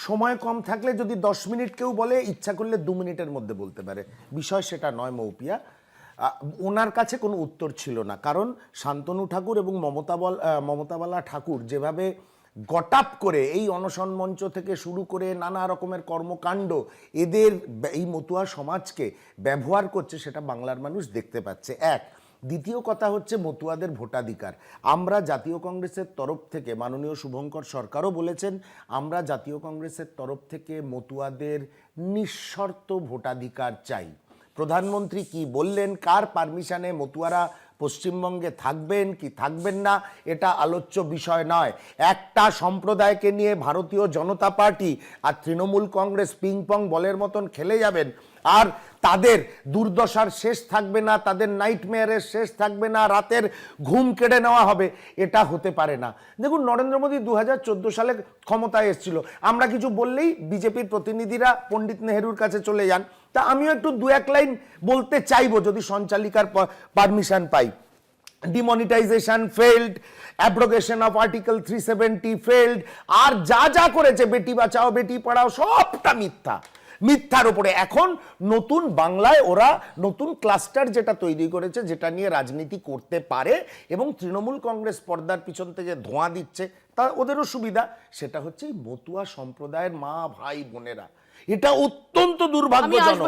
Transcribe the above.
সময় কম থাকলে যদি 10 মিনিট কেউ বলে, ইচ্ছা করলে 2 মিনিটের মধ্যে বলতে পারে। বিষয় সেটা নয় মৌপিয়া। ওনার কাছে কোনো উত্তর ছিল না, কারণ শান্তনু ঠাকুর এবং মমতাবালা ঠাকুর যেভাবে গটাপ করে এই অনশন মঞ্চ থেকে শুরু করে নানা রকমের কর্মকাণ্ড এদের এই মতুয়া সমাজকে ব্যবহার করছে, সেটা বাংলার মানুষ দেখতে পাচ্ছে। এক, দ্বিতীয় কথা হচ্ছে মতুয়াদের ভোটাধিকার। আমরা জাতীয় কংগ্রেসের তরফ থেকে, মাননীয় শুভঙ্কর সরকারও বলেছেন, আমরা জাতীয় কংগ্রেসের তরফ থেকে মতুয়াদের নিঃশর্ত ভোটাধিকার চাই। প্রধানমন্ত্রী কি বললেন, কার পারমিশনে মতুয়ারা পশ্চিমবঙ্গে থাকবেন কি থাকবেন না, এটা আলোচ্য বিষয় নয়। একটা সম্প্রদায়কে নিয়ে ভারতীয় জনতা পার্টি আর তৃণমূল কংগ্রেস পিং পং বলের মতন খেলে যাবেন, আর তাদের দুর্দশার শেষ থাকবে না, তাদের নাইটমেয়ারের শেষ থাকবে না, রাতের ঘুম কেড়ে নেওয়া হবে, এটা হতে পারে না। দেখুন, নরেন্দ্র মোদী 2014 সালে ক্ষমতায় এসেছিল, আমরা কিছু বললেই বিজেপির প্রতিনিধিরা পণ্ডিত নেহেরুর কাছে চলে যান। তা আমিও একটু 2-1 লাইন বলতে চাইবো যদি সঞ্চালিকার পারমিশন পাই। Demonetization failed, abrogation of article 370 failed, আর যা যা করেছে বেটি বাঁচাও বেটি পড়াও সবটা মিথ্যা। মিথ্যার উপরে এখন নতুন বাংলায় ওরা নতুন ক্লাস্টার যেটা তৈরি করেছে, যেটা নিয়ে রাজনীতি করতে পারে, এবং তৃণমূল কংগ্রেস পর্দার পিছন থেকে ধোঁয়া দিচ্ছে, তা ওদেরও সুবিধা। সেটা হচ্ছে এই মতুয়া সম্প্রদায়ের মা ভাই বোনেরা। এটা অত্যন্ত দুর্ভাগ্যজনক।